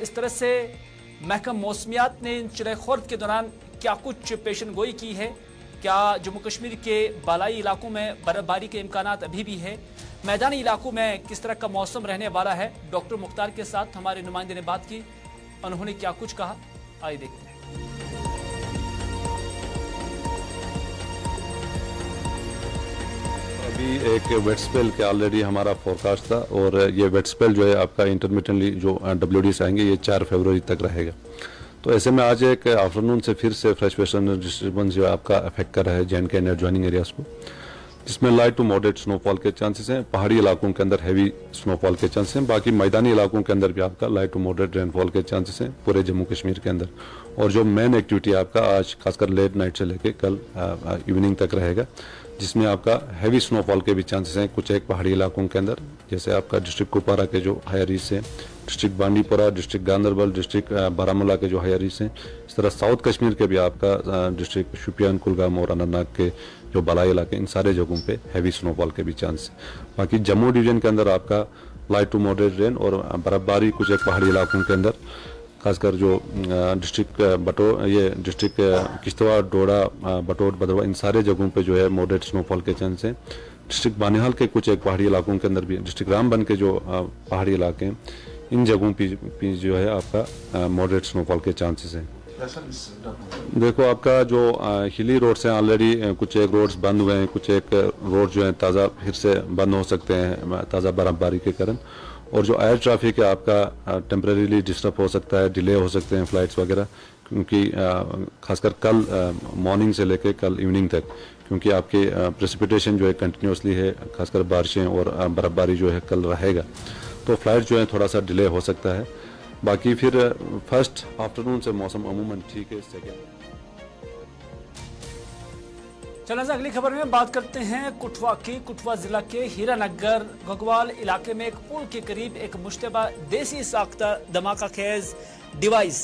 इस तरह से महकमा मौसमियात ने इन चिड़ैखोर्द के दौरान क्या कुछ पेशन गोई की है, क्या जम्मू कश्मीर के बालाई इलाकों में बर्फबारी के इम्कानात अभी भी है, मैदानी इलाकों में किस तरह का मौसम रहने वाला है। डॉक्टर मुख्तार के साथ हमारे नुमाइंदे ने बात की, उन्होंने क्या कुछ कहा, आइए देखते हैं। अभी एक वेट स्पेल के ऑलरेडी हमारा फोरकास्ट था और ये वेट स्पेल जो है आपका इंटरमिटेंटली जो WDs आएंगे ये 4 फरवरी तक रहेगा। तो ऐसे में आज एक आफ्टरनून से फिर से फ्रेश वेस्टर्न डिस्टर्बेंस जो है आपका अफेक्ट कर रहा है J&K एंड एडजॉइनिंग एरियाज को, जिसमें लाइट टू मॉडरेट स्नोफॉल के चांसेस हैं। पहाड़ी इलाकों के अंदर हैवी स्नोफॉल के चांसेस हैं, बाकी मैदानी इलाकों के अंदर भी आपका लाइट टू मॉडरेट रेनफॉल के चांसेस हैं पूरे जम्मू कश्मीर के अंदर। और जो मेन एक्टिविटी आपका आज खासकर लेट नाइट से लेकर कल इवनिंग तक रहेगा, जिसमें आपका हैवी स्नोफॉल के भी चांसेस हैं कुछ एक पहाड़ी इलाकों के अंदर, जैसे आपका डिस्ट्रिक्ट कुपवारा के जो हायर रीच हैं, district Bandipora, district Ganderbal, district Baramulla के जो हायर रीच हैं, इस तरह साउथ कश्मीर के भी आपका डिस्ट्रिक्ट शोपियान, कुलगाम और अनंतनाग के जो बलाई इलाके, इन सारे जगहों पे हैवी स्नोफॉल के भी चांस है। बाकी जम्मू डिवीजन के अंदर आपका लाइट टू मॉडरेट रेन और बर्फबारी कुछ एक पहाड़ी इलाकों के अंदर, खासकर जो डिस्ट्रिक्ट डिस्ट्रिक्ट किश्तवाड़, डोडा, बटोट, भदरवा, इन सारे जगहों पे जो है मॉडरेट स्नोफॉल के चांस हैं। डिस्ट्रिक्ट बानिहाल के कुछ एक पहाड़ी इलाकों के अंदर भी, डिस्ट्रिक्ट रामबन के जो पहाड़ी इलाके हैं, इन जगहों पे जो है आपका मॉडरेट स्नोफॉल के चांसेस हैं। देखो आपका जो हिली रोड्स हैं ऑलरेडी कुछ एक रोड्स बंद हुए हैं, कुछ एक रोड जो है ताज़ा फिर से बंद हो सकते हैं ताज़ा बर्फबारी के कारण। और जो एयर ट्रैफिक है आपका टेम्परेरीली डिस्टर्ब हो सकता है, डिले हो सकते हैं फ्लाइट्स वगैरह, क्योंकि खासकर कल मॉर्निंग से लेकर कल इवनिंग तक, क्योंकि आपके प्रेसिपिटेशन जो है कंटिन्यूसली है, खासकर बारिशें और बर्फबारी जो है कल रहेगा, तो फ्लाइट जो है थोड़ा सा डिले हो सकता है। बाकी फिर फर्स्ट आफ्टरनून से मौसम अमूमन ठीक है। सेकेंड चला अगली खबर में बात करते हैं कुठवा की। कुठवा जिला के हीरानगर घगवाल इलाके में एक पुल के करीब एक मुश्तबा देसी साख्ता धमाका खेज डिवाइस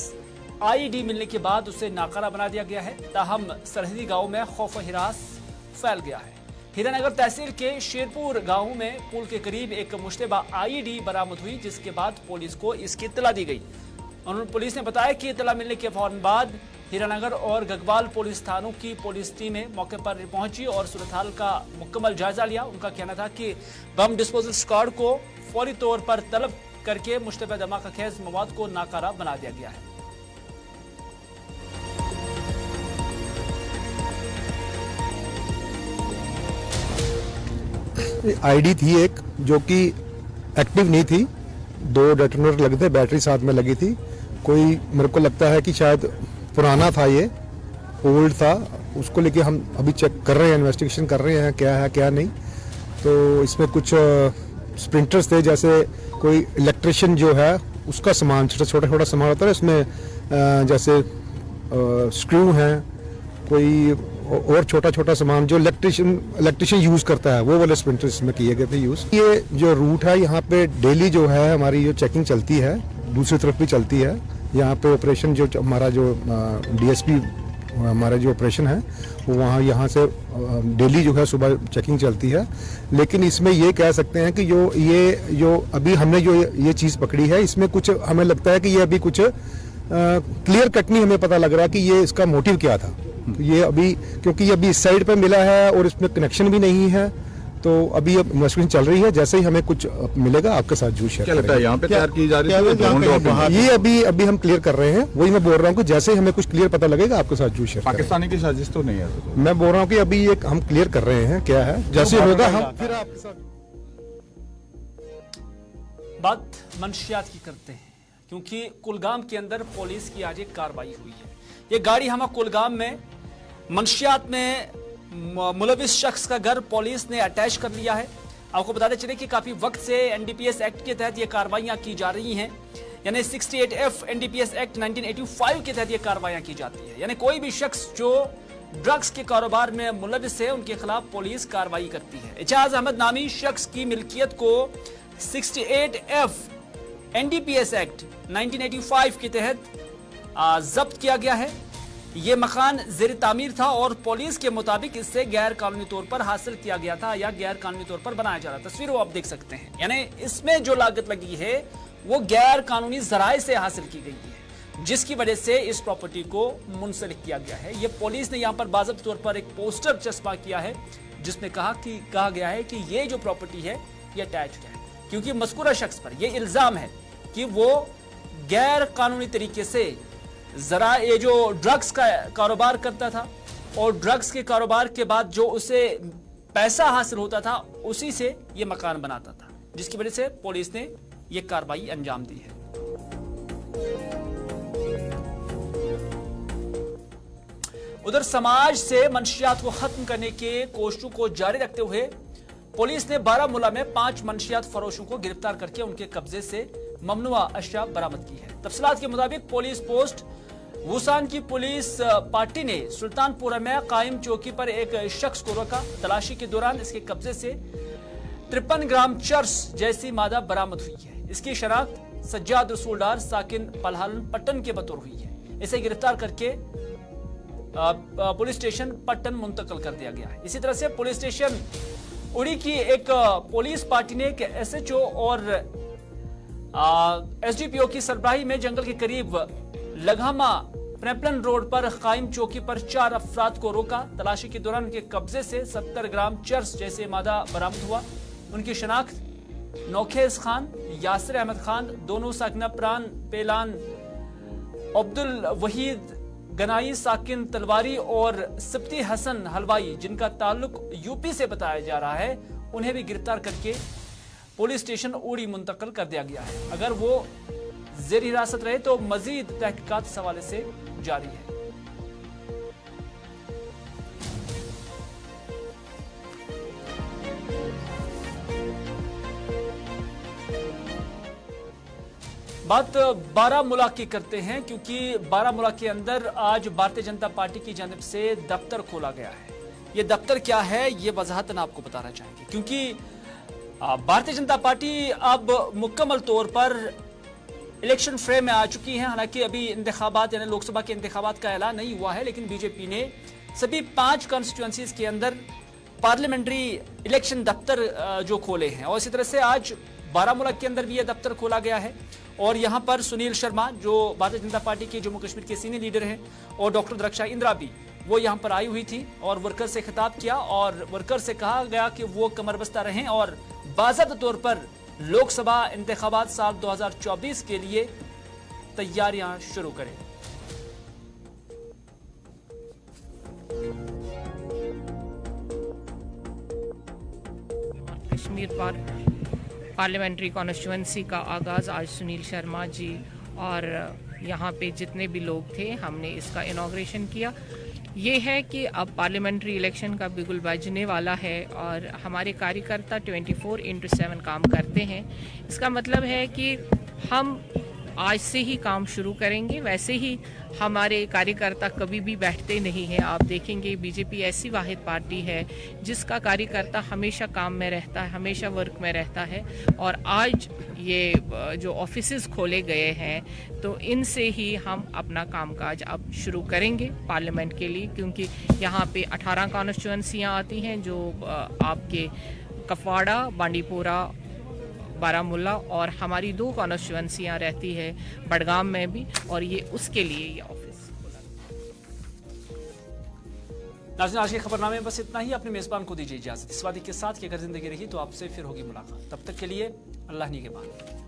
IED मिलने के बाद उसे नाकारा बना दिया गया है। ताहम सरहदी गांव में खौफ हिरास फैल गया है। हीरानगर तहसील के शेरपुर गांव में पुल के करीब एक मुश्तबा IED बरामद हुई, जिसके बाद पुलिस को इसकी इत्तला दी गई। पुलिस ने बताया कि इत्तला मिलने के फौरन बाद हीरानगर और घगवाल पुलिस थानों की पुलिस टीमें मौके पर पहुंची और सूरत हाल का मुकम्मल जायजा लिया। उनका कहना था कि बम डिस्पोजल स्क्वाड को फौरी तौर पर तलब करके मुश्तबा धमाका खेज मवाद को नाकारा बना दिया गया है। IED थी एक जो कि एक्टिव नहीं थी, 2 डेटोनेटर लगे थे, बैटरी साथ में लगी थी। कोई मेरे को लगता है कि शायद पुराना था, ये ओल्ड था, उसको लेके हम अभी चेक कर रहे हैं, इन्वेस्टिगेशन कर रहे हैं क्या है क्या नहीं। तो इसमें कुछ स्प्रिंटर्स थे, जैसे कोई इलेक्ट्रिशियन जो है उसका सामान, छोटा छोटा सामान होता है इसमें, जैसे स्क्रू हैं, कोई और छोटा छोटा सामान जो इलेक्ट्रिशियन यूज करता है, वो वाले स्प्रिंटर इसमें किए गए थे यूज। ये जो रूट है यहाँ पे डेली जो है हमारी जो चेकिंग चलती है, दूसरी तरफ भी चलती है। यहाँ पे ऑपरेशन जो हमारा जो DSP हमारा जो ऑपरेशन है वो वहाँ यहाँ से डेली जो है सुबह चेकिंग चलती है। लेकिन इसमें ये कह सकते हैं कि जो अभी हमने जो ये चीज़ पकड़ी है, इसमें कुछ हमें लगता है कि ये अभी कुछ क्लियर कट नहीं हमें पता लग रहा कि ये इसका मोटिव क्या था। ये अभी क्योंकि ये अभी इस साइड पे मिला है और इसमें कनेक्शन भी नहीं है, तो अभी अब इन्वेस्टिगेशन चल रही है। जैसे ही हमें कुछ मिलेगा आपके साथ जरूर शेयर करेंगे। क्या लगता है यहाँ पे तैयार की जा रही है? ये अभी हम क्लियर कर रहे हैं, वही मैं बोल रहा हूँ कि जैसे ही हमें कुछ क्लियर पता लगेगा आपके साथ जरूर शेयर। पाकिस्तानी की साजिश तो नहीं है? मैं बोल रहा हूँ कि अभी एक हम क्लियर कर रहे हैं क्या है, जैसे होगा हम फिर आपके साथ। बात मंशियात की करते हैं, क्योंकि कुलगाम के अंदर पुलिस की आज एक कार्रवाई हुई है। ये गाड़ी हम कुलगाम में मंशियात में मुलविस शख्स का घर पुलिस ने अटैच कर लिया है। आपको बताते चले कि काफी वक्त से NDPS एक्ट के तहत ये कार्रवाइयां की जा रही हैं, यानी 68F NDPS एक्ट 1985 के तहत ये कार्रवाइयां की जाती है। यानी कोई भी शख्स जो ड्रग्स के कारोबार में मुलविस है उनके खिलाफ पुलिस कार्रवाई करती है। एजाज अहमद नामी शख्स की मिल्कियत को 68F NDPS एक्ट 1985 के तहत जब्त किया गया है। ये मकान जेर तामीर था और पुलिस के मुताबिक इससे गैर कानूनी तौर पर हासिल किया गया था या गैर कानूनी तौर पर बनाया जा रहा था। तस्वीर वो आप देख सकते हैं। यानी इसमें जो लागत लगी है वो गैर कानूनी जराए से हासिल की गई है, जिसकी वजह से इस प्रॉपर्टी को मुंसलिक किया गया है। ये पुलिस ने यहाँ पर बाज़ाब्ता तौर पर एक पोस्टर चस्पा किया है जिसमें कहा गया है कि ये जो प्रॉपर्टी है ये अटैच्ड है, क्योंकि मज़कूरा शख्स पर यह इल्जाम है कि वो गैर कानूनी तरीके से ये जो ड्रग्स का कारोबार करता था और ड्रग्स के कारोबार के बाद जो उसे पैसा हासिल होता था उसी से ये मकान बनाता था, जिसकी वजह से पुलिस ने ये कार्रवाई अंजाम दी है। उधर समाज से मंशियात को खत्म करने के कोशिशों को जारी रखते हुए पुलिस ने बारामूला में 5 मंशियात फरोशों को गिरफ्तार करके उनके कब्जे से ममनुआ अशिया बरामद की है। तफसीलात के मुताबिक पुलिस पोस्ट वुसान की पुलिस पार्टी ने सुल्तानपुरा में कायम चौकी पर एक शख्स को रोका। तलाशी के दौरान इसके कब्जे से 53 ग्राम चर्स जैसी मादा बरामद हुई है। इसकी शनाख्त सज्जाद रसूलदार साकिन पलहालन पट्टन के बतौर हुई है। इसे गिरफ्तार करके पुलिस स्टेशन पट्टन मुंतकिल कर दिया गया है। इसी तरह से पुलिस स्टेशन उड़ी की एक पुलिस पार्टी ने एक SHO और SDPO की सरबराही में जंगल के करीब लगामा प्रेपलन रोड पर कायम चौकी पर 4 अफराद को रोका। तलाशी के दौरान उनके कब्जे से 70 ग्राम चर्स जैसे मादा बरामद हुआ। उनकी शनाख्त नौखेज खान, यासिर अहमद खान, दोनों साकिना प्रान पेलान, अब्दुल वहीद गनाई साकिन तलवारी और सिप्ती हसन हलवाई, जिनका ताल्लुक यूपी से बताया जा रहा है, उन्हें भी गिरफ्तार करके पुलिस स्टेशन उड़ी मुंतकिल कर दिया गया है। अगर वो जेर हिरासत रहे तो मजीद तहकीकात इस हवाले से जारी है। बात बारामूला की करते हैं, क्योंकि बारामूला के अंदर आज भारतीय जनता पार्टी की जानिब से दफ्तर खोला गया है। ये दफ्तर क्या है ये वजाहतन आपको बताना चाहेंगे, क्योंकि भारतीय जनता पार्टी अब मुकम्मल तौर पर इलेक्शन फ्रेम में आ चुकी है। हालांकि अभी इंतखाबात यानी लोकसभा के इंतखाबात का ऐलान नहीं हुआ है, लेकिन बीजेपी ने सभी 5 कॉन्स्टिट्यूएंसीज के अंदर पार्लियामेंट्री इलेक्शन दफ्तर जो खोले हैं, और इसी तरह से आज बारामूला के अंदर भी यह दफ्तर खोला गया है। और यहाँ पर सुनील शर्मा जो भारतीय जनता पार्टी के जम्मू कश्मीर के सीनियर लीडर हैं, और डॉक्टर द्रक्षा इंदिरा भी वो यहाँ पर आई हुई थी और वर्कर से खिताब किया, और वर्कर से कहा गया कि वो कमरबस्ता रहें और बाज़ाब्ता तौर पर लोकसभा इंतखाबात साल 2024 के लिए तैयारियां शुरू करें। कश्मीर पर पार्लियामेंट्री कॉन्स्टिट्यूएंसी का आगाज़ आज सुनील शर्मा जी और यहाँ पे जितने भी लोग थे हमने इसका इनॉग्रेशन किया। ये है कि अब पार्लियामेंट्री इलेक्शन का बिगुल बजने वाला है और हमारे कार्यकर्ता 24/7 काम करते हैं। इसका मतलब है कि हम आज से ही काम शुरू करेंगे। वैसे ही हमारे कार्यकर्ता कभी भी बैठते नहीं हैं। आप देखेंगे बीजेपी ऐसी वाहिद पार्टी है जिसका कार्यकर्ता हमेशा काम में रहता है, हमेशा वर्क में रहता है। और आज ये जो ऑफिसेज खोले गए हैं तो इनसे ही हम अपना कामकाज अब शुरू करेंगे पार्लियामेंट के लिए, क्योंकि यहाँ पे 18 कॉन्स्टिट्यूएंसियाँ आती हैं जो आपके कफवाड़ा, बांडीपोरा, बारामूला और हमारी 2 कॉन्स्टिट्यूएंसियाँ रहती है बडगाम में भी, और ये उसके लिए ये ऑफिस खोला। नाज़रीन, आज के खबरनामे में बस इतना ही। अपने मेज़बान को दीजिए इजाज़त। इस वादे के साथ कि अगर जिंदगी रही तो आपसे फिर होगी मुलाकात। तब तक के लिए अल्लाह निगहबान।